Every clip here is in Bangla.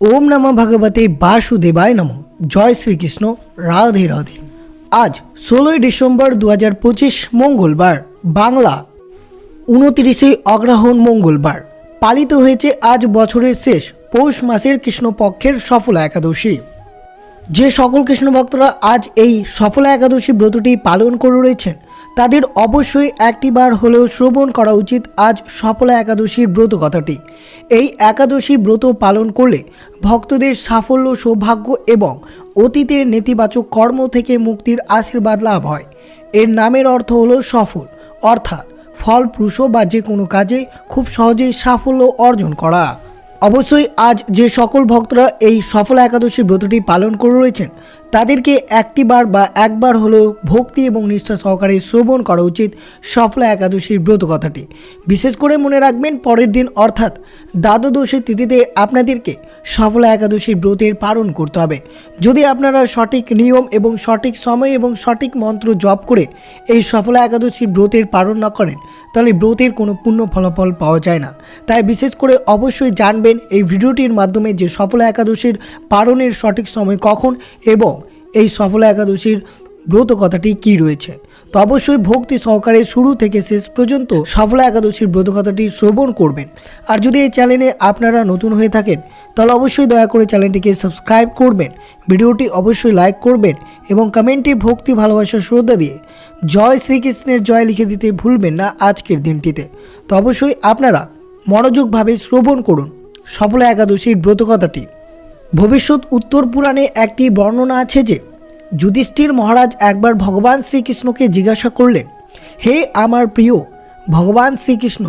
ओम नमः भगवते वासुदेवाय नमः। जय श्रीकृष्ण। राधे राधे। आज 16 ডিসেম্বর 2025 মঙ্গলবার, বাংলা 29 অগ্রহায়ণ মঙ্গলবার। পালিত হয়েছে আজ বছরের শেষ পৌষ মাসের কৃষ্ণপক্ষের সফলা একাদশী। যে সকল কৃষ্ণ ভক্তরা আজ এই সফলা একাদশী ব্রতটি পালন করে রয়েছেন তাদের অবশ্যই একটিবার হলেও শ্রবণ করা উচিত আজ সফলা একাদশীর ব্রত কথাটি। এই একাদশী ব্রত পালন করলে ভক্তদের সাফল্য, সৌভাগ্য এবং অতীতের নেতিবাচক কর্ম থেকে মুক্তির আশীর্বাদ লাভ হয়। এর নামের অর্থ হলো সফল, অর্থাৎ ফলপ্রসূ বা যে কোনো কাজে খুব সহজেই সাফল্য অর্জন করা। অবশ্যই আজ যে সকল ভক্তরা এই সফলা একাদশী ব্রতটি পালন করে রয়েছেন তাদেরকে একবার হলেও ভক্তি এবং নিষ্ঠা সহকারে শ্রবণ করা উচিত সফলা একাদশীর ব্রত কথাটি। বিশেষ করে মনে রাখবেন, পরের দিন অর্থাৎ দ্বাদশী তিথিতে আপনাদেরকে সফলা একাদশীর ব্রতের পালন করতে হবে। যদি আপনারা সঠিক নিয়ম এবং সঠিক সময় এবং সঠিক মন্ত্র জপ করে এই সফলা একাদশীর ব্রতের পালন না করেন তাহলে ব্রতের কোনো পূর্ণ ফলাফল পাওয়া যায় না। তাই বিশেষ করে অবশ্যই জানবেন এই ভিডিওটির মাধ্যমে যে সফলা একাদশীর পালনের সঠিক সময় কখন এবং এই সফলা একাদশীর ব্রত কথাটি কী রয়েছে। তো অবশ্যই ভক্তি সহকারে শুরু থেকে শেষ পর্যন্ত সফলা একাদশীর ব্রত কথাটি শ্রবণ করবেন। আর যদি এই চ্যানেলে আপনারা নতুন হয়ে থাকেন তাহলে অবশ্যই দয়া করে চ্যানেলটিকে সাবস্ক্রাইব করবেন, ভিডিওটি অবশ্যই লাইক করবেন এবং কমেন্টে ভক্তি, ভালোবাসা, শ্রদ্ধা দিয়ে জয় শ্রীকৃষ্ণের জয় লিখে দিতে ভুলবেন না আজকের দিনটিতে। তো অবশ্যই আপনারা মনোযোগভাবে শ্রবণ করুন সফলা একাদশীর ব্রত কথাটি। ভবিষ্যৎ উত্তর পুরাণে একটি বর্ণনা আছে যে যুধিষ্ঠির মহারাজ একবার ভগবান শ্রীকৃষ্ণকে জিজ্ঞাসা করলেন, হে আমার প্রিয় ভগবান শ্রীকৃষ্ণ,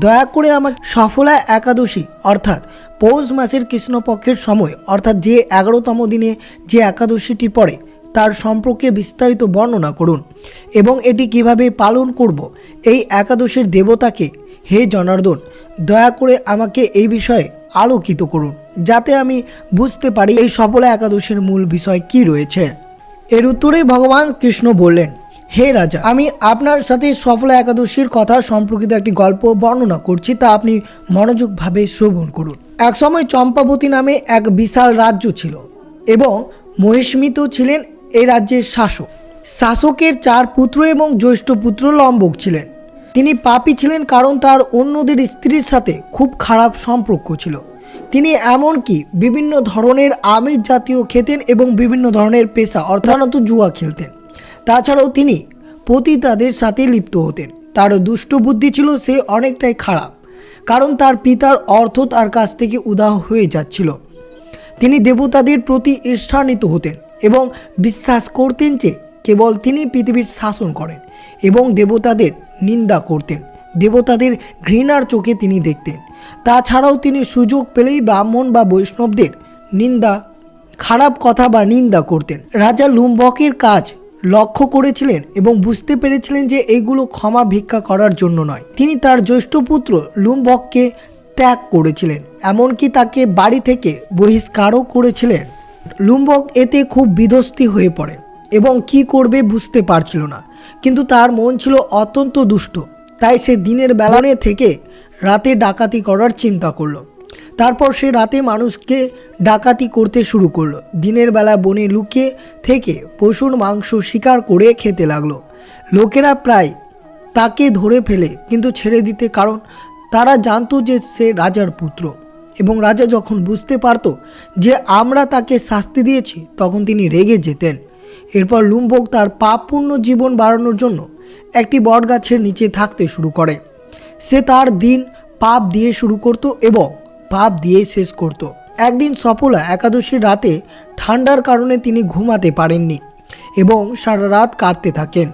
দয়া করে আমাকে সফলা একাদশী অর্থাৎ পৌষ মাসের কৃষ্ণপক্ষের সময় অর্থাৎ যে 11তম দিনে যে একাদশীটি পড়ে তার সম্পর্কে বিস্তারিত বর্ণনা করুন এবং এটি কিভাবে পালন করব। এই একাদশীর দেবতাকে হে জনার্দন দয়া করে আমাকে এই বিষয়ে আলোকিত করুন যাতে আমি বুঝতে পারি এই সফলা একাদশীর মূল বিষয় কি রয়েছে। এর উত্তরে ভগবান কৃষ্ণ বললেন, হে রাজা, আমি আপনার সাথে সফলা একাদশীর কথা সম্পর্কিত একটি গল্প বর্ণনা করছি, তা আপনি মনোযোগভাবে শ্রবণ করুন। একসময় চম্পাবতী নামে এক বিশাল রাজ্য ছিল এবং মহিষ্মিত ছিলেন এই রাজ্যের শাসক। শাসকের 4 পুত্র এবং জ্যৈষ্ঠ পুত্র লম্বক ছিলেন। তিনি পাপী ছিলেন কারণ তার অন্যদের স্ত্রীর সাথে খুব খারাপ সম্পর্ক ছিল। তিনি এমনকি বিভিন্ন ধরনের আমিষ জাতীয় খেতেন এবং বিভিন্ন ধরনের পেশা অর্থাৎ জুয়া খেলতেন। তাছাড়াও তিনি পতিতাদের সাথে লিপ্ত হতেন। তার দুষ্ট বুদ্ধি ছিল, সে অনেকটাই খারাপ কারণ তার পিতার অর্থ তার কাছ থেকে উধাও হয়ে যাচ্ছিল। তিনি দেবতাদের প্রতি ঈর্ষান্বিত হতেন এবং বিশ্বাস করতেন যে কেবল তিনি পৃথিবীর শাসন করেন এবং দেবতাদের নিন্দা করতেন। দেবতাদের ঘৃণার চোখে তিনি দেখতেন। তাছাড়াও তিনি সুযোগ পেলেই ব্রাহ্মণ বা বৈষ্ণবদের নিন্দা, খারাপ কথা বা নিন্দা করতেন। রাজা লুম্বকের কাজ লক্ষ্য করেছিলেন এবং বুঝতে পেরেছিলেন যে এইগুলো ক্ষমা ভিক্ষা করার জন্য নয়। তিনি তার জ্যৈষ্ঠ পুত্র লুম্বককে ত্যাগ করেছিলেন, এমনকি তাকে বাড়ি থেকে বহিষ্কারও করেছিলেন। লুম্বক এতে খুব বিধ্বস্ত হয়ে পড়ে এবং কি করবে বুঝতে পারছিল না, কিন্তু তার মন ছিল অত্যন্ত দুষ্ট। তাই সে দিনের বেলানে থেকে রাতে ডাকাতি করার চিন্তা করলো। তারপর সে রাতে মানুষকে ডাকাতি করতে শুরু করলো। দিনের বেলা বনে লুকিয়ে থেকে পশুর মাংস শিকার করে খেতে লাগলো। লোকেরা প্রায় তাকে ধরে ফেলে কিন্তু ছেড়ে দিতে, কারণ তারা জানতো যে সে রাজার পুত্র। এবং রাজা যখন বুঝতে পারত যে আমরা তাকে শাস্তি দিয়েছি তখন তিনি রেগে যেতেন। এরপর লুম্বক তার পাপপূর্ণ জীবন বাড়ানোর জন্য একটি বটগাছের নিচে থাকতে শুরু করে। সে তার দিন পাপ দিয়ে শুরু করত এবং পাপ দিয়ে শেষ করত। একদিন সফলা একাদশীর রাতে ঠান্ডার কারণে তিনি ঘুমাতে পারেননি এবং সারা রাত কাঁদতে থাকেন।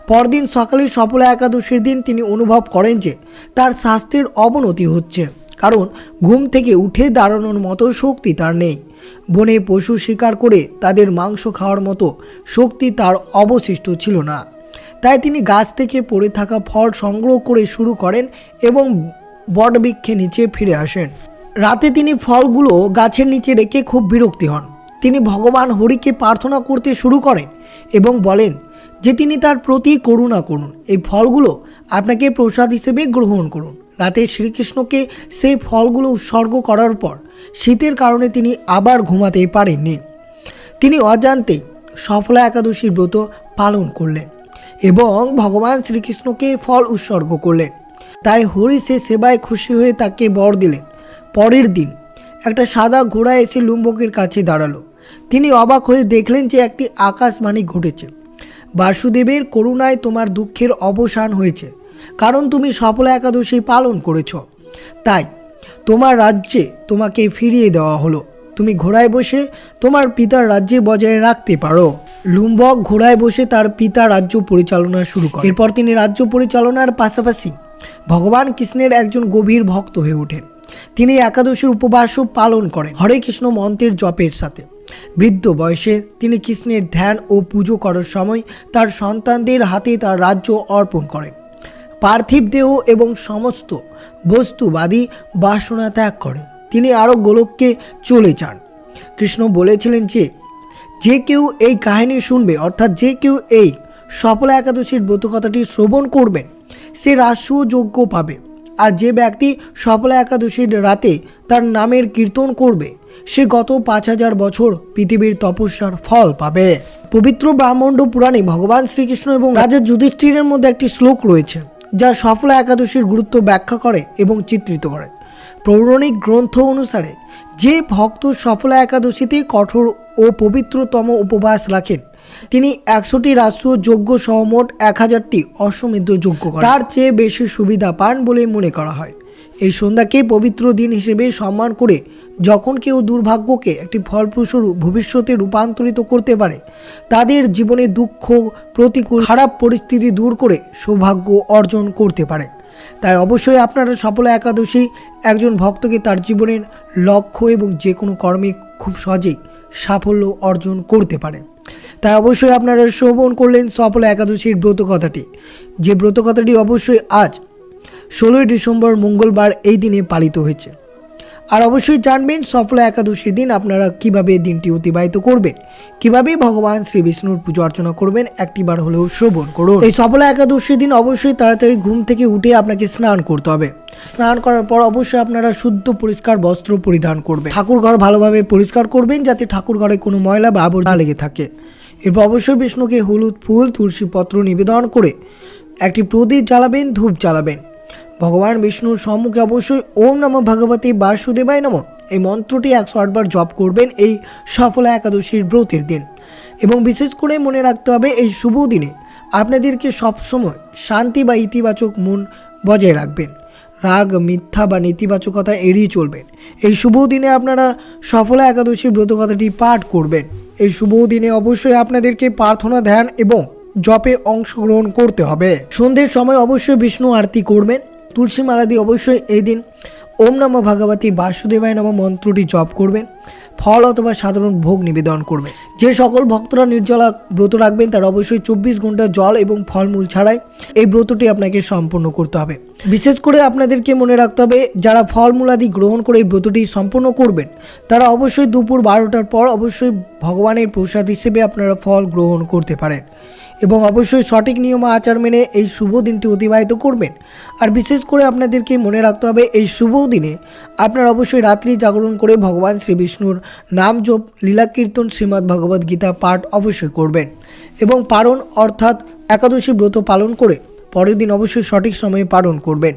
পরদিন সকালে সফলা একাদশীর দিন তিনি অনুভব করেন যে তার স্বাস্থ্যের অবনতি হচ্ছে, কারণ ঘুম থেকে উঠে দাঁড়ানোর মতো শক্তি তার নেই। বনে পশু শিকার করে তাদের মাংস খাওয়ার মতো শক্তি তার অবশিষ্ট ছিল না। তাই তিনি গাছ থেকে পড়ে থাকা ফল সংগ্রহ করে শুরু করেন এবং বটবৃক্ষের নিচে ফিরে আসেন। রাতে তিনি ফলগুলো গাছের নিচে রেখে খুব বিরক্তি হন। তিনি ভগবান হরিকে প্রার্থনা করতে শুরু করেন এবং বলেন যে তিনি তার প্রতি করুণা করুন, এই ফলগুলো আপনাকে প্রসাদ হিসেবে গ্রহণ করুন। রাতে শ্রীকৃষ্ণকে সেই ফলগুলো উৎসর্গ করার পর শীতের কারণে তিনি আবার ঘুমাতে পারেননি। তিনি অজান্তেই সফলা একাদশীর ব্রত পালন করলেন এবং ভগবান শ্রীকৃষ্ণকে ফল উৎসর্গ করলেন। তাই হরি সে সেবায় খুশি হয়ে তাকে বর দিলেন। পরের দিন একটা সাদা ঘোড়া এসে লুম্বকের কাছে দাঁড়ালো। তিনি অবাক হয়ে দেখলেন যে একটি আকাশবাণী ঘটেছে। বাসুদেবের করুণায় তোমার দুঃখের অবসান হয়েছে, কারণ তুমি সফলা একাদশী পালন করেছ। তাই তোমার রাজ্যে তোমাকে ফিরিয়ে দেওয়া হলো। তুমি ঘোড়ায় বসে তোমার পিতার রাজ্যে বজায় রাখতে পারো। লুম্বক ঘোড়ায় বসে তার পিতা রাজ্য পরিচালনা শুরু করেন। এরপর তিনি রাজ্য পরিচালনার পাশাপাশি ভগবান কৃষ্ণের একজন গভীর ভক্ত হয়ে ওঠেন। তিনি একাদশীর উপবাসও পালন করেন হরে কৃষ্ণ মন্ত্রের জপের সাথে। বৃদ্ধ বয়সে তিনি কৃষ্ণের ধ্যান ও পুজো করার সময় তার সন্তানদের হাতে তার রাজ্য অর্পণ করেন। পার্থিব দেহ এবং সমস্ত বস্তুবাদী বাসনা ত্যাগ করে তিনি আরও গোলককে চলে যান। কৃষ্ণ বলেছিলেন যে কেউ এই কাহিনী শুনবে, অর্থাৎ যে কেউ এই সফলা একাদশীর ব্রতকথাটি শ্রবণ করবেন সে রাজস্ব যজ্ঞ পাবে। আর যে ব্যক্তি সফলা একাদশীর রাতে তার নামের কীর্তন করবে সে গত 5000 বছর পৃথিবীর তপস্যার ফল পাবে। পবিত্র ব্রাহ্মণ্ড পুরাণে ভগবান শ্রীকৃষ্ণ এবং রাজা যুধিষ্ঠিরের মধ্যে একটি শ্লোক রয়েছে যা সফলা একাদশীর গুরুত্ব ব্যাখ্যা করে এবং চিত্রিত করে। পৌরাণিক গ্রন্থ অনুসারে যে ভক্ত সফলা একাদশীতে কঠোর ও পবিত্রতম উপবাস রাখেন তিনি 100টি রাজস্ব যজ্ঞ সহ মোট 1000টি অশ্বমেধ যজ্ঞ করেন। তার চেয়ে বেশি সুবিধা পান বলে মনে করা হয়। এই সন্ধ্যাকে পবিত্র দিন হিসেবে সম্মান করে যখন কেউ দুর্ভাগ্যকে একটি ফলপ্রসূ ভবিষ্যতে রূপান্তরিত করতে পারে, তাদের জীবনে দুঃখ, প্রতিকূল খারাপ পরিস্থিতি দূর করে সৌভাগ্য অর্জন করতে পারে। তাই অবশ্যই আপনারা সফলা একাদশী একজন ভক্তকে তার জীবনের লক্ষ্য এবং যে কোনো কর্মে খুব সহজেই সাফল্য অর্জন করতে পারে। তাই অবশ্যই আপনারা শ্রবণ করলেন সফলা একাদশীর ব্রতকথাটি, যে ব্রতকথাটি অবশ্যই আজ 16 ডিসেম্বর মঙ্গলবার এই দিনে পালিত হয়েছে। আর অবশ্যই জানবেন সফলা একাদশীর দিন আপনারা কিভাবে দিনটি অতিবাহিত করবেন, কিভাবে ভগবান শ্রী বিষ্ণুর পুজো অর্চনা করবেন, একটিবার হলেও শ্রবণ করুন। এই সফলা একাদশীর দিন অবশ্যই তাড়াতাড়ি ঘুম থেকে উঠে আপনাকে স্নান করতে হবে। স্নান করার পর অবশ্যই আপনারা শুদ্ধ পরিষ্কার বস্ত্র পরিধান করবেন। ঠাকুর ঘর ভালোভাবে পরিষ্কার করবেন যাতে ঠাকুর ঘরে কোনো ময়লা বা আবর্জনা লেগে থাকে। এরপর অবশ্যই বিষ্ণুকে হলুদ ফুল, তুলসী পত্র নিবেদন করে একটি প্রদীপ জ্বালাবেন, ধূপ জ্বালাবেন। ভগবান বিষ্ণুর সম্মুখে অবশ্যই ওম নমঃ ভগবতে বাসুদেবায় নমঃ এই মন্ত্রটি 108 বার জপ করবেন এই সফলা একাদশীর ব্রতের দিন। এবং বিশেষ করে মনে রাখতে হবে এই শুভ দিনে আপনাদেরকে সবসময় শান্তি বা ইতিবাচক মন বজায় রাখবেন। রাগ, মিথ্যা বা নেতিবাচকতা এড়িয়ে চলবেন। এই শুভ দিনে আপনারা সফলা একাদশীর ব্রতকথাটি পাঠ করবেন। এই শুভ দিনে অবশ্যই আপনাদেরকে প্রার্থনা, ধ্যান এবং জপে অংশগ্রহণ করতে হবে। সন্ধ্যের সময় অবশ্যই বিষ্ণু আরতি করবেন। তুলসী মালা দিয়ে অবশ্যই এই দিন ওম নমঃ ভগবতে বাসুদেবায় নমঃ মন্ত্রটি জপ করবেন। ফল অথবা সাধারণ ভোগ নিবেদন করবেন। যে সকল ভক্তরা নির্জলা ব্রত রাখবেন তারা অবশ্যই 24 ঘন্টা জল এবং ফলমূল ছাড়াই এই ব্রতটি আপনাকে সম্পন্ন করতে হবে। বিশেষ করে আপনাদেরকে মনে রাখতে হবে যারা ফলমূল আদি গ্রহণ করে এই ব্রতটি সম্পন্ন করবেন তারা অবশ্যই দুপুর 12টার পর অবশ্যই ভগবানের প্রসাদ হিসেবে আপনারা ফল গ্রহণ করতে পারেন এবং অবশ্যই সঠিক নিয়ম আচার মেনে এই শুভ দিনটি অতিবাহিত করবেন। আর বিশেষ করে আপনাদেরকে মনে রাখতে হবে এই শুভ দিনে আপনারা অবশ্যই রাত্রি জাগরণ করে ভগবান শ্রী বিষ্ণুর নাম জপ, লীলা কীর্তন, শ্রীমদ্ ভগবদ গীতা পাঠ অবশ্যই করবেন এবং পারণ অর্থাৎ একাদশী ব্রত পালন করে পরের দিন অবশ্যই সঠিক সময়ে পালন করবেন।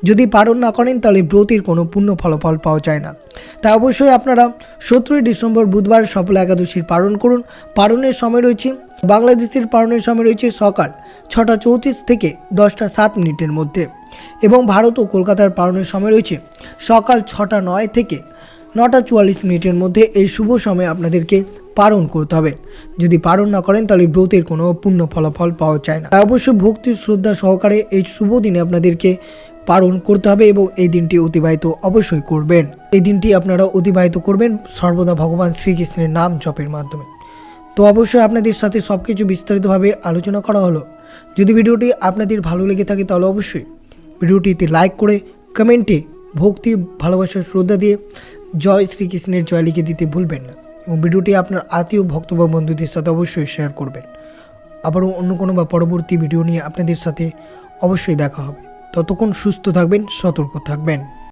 যদি পালন না করেন তাহলে ব্রতের কোনো পূর্ণ ফলাফল পাওয়া যায় না। তাই অবশ্যই আপনারা 17 ডিসেম্বর বুধবার সফলা একাদশীর পালন করুন। পালনের সময় রয়েছে বাংলাদেশের পালনের সময় রয়েছে সকাল 6টা 34 থেকে 10টা 7 মধ্যে এবং ভারত ও কলকাতার পালনের সময় রয়েছে সকাল 6টা 9 থেকে 9টা 44 মধ্যে। এই শুভ সময়ে আপনাদেরকে পালন করতে হবে। যদি পালন না করেন তাহলে ব্রতের কোনো পূর্ণ ফলাফল পাওয়া যায় না। তাই অবশ্যই ভক্তি শ্রদ্ধা সহকারে এই শুভ দিনে আপনাদেরকে পালন করতে হবে এবং এই দিনটি অতিবাহিত অবশ্যই করবেন। এই দিনটি আপনারা অতিবাহিত করবেন সর্বদা ভগবান শ্রীকৃষ্ণের নাম জপের মাধ্যমে। তো অবশ্যই আপনাদের সাথে সব কিছু বিস্তারিতভাবে আলোচনা করা হলো। যদি ভিডিওটি আপনাদের ভালো লেগে থাকে তাহলে অবশ্যই ভিডিওটিতে লাইক করে কমেন্টে ভক্তি, ভালোবাসা, শ্রদ্ধা দিয়ে জয় শ্রীকৃষ্ণের জয় লিখে দিতে ভুলবেন না এবং ভিডিওটি আপনার আত্মীয় ভক্ত বা বন্ধুদের সাথে অবশ্যই শেয়ার করবেন। আবারও অন্য কোনো বা পরবর্তী ভিডিও নিয়ে আপনাদের সাথে অবশ্যই দেখা হবে। ততক্ষণ সুস্থ থাকবেন, সতর্ক থাকবেন।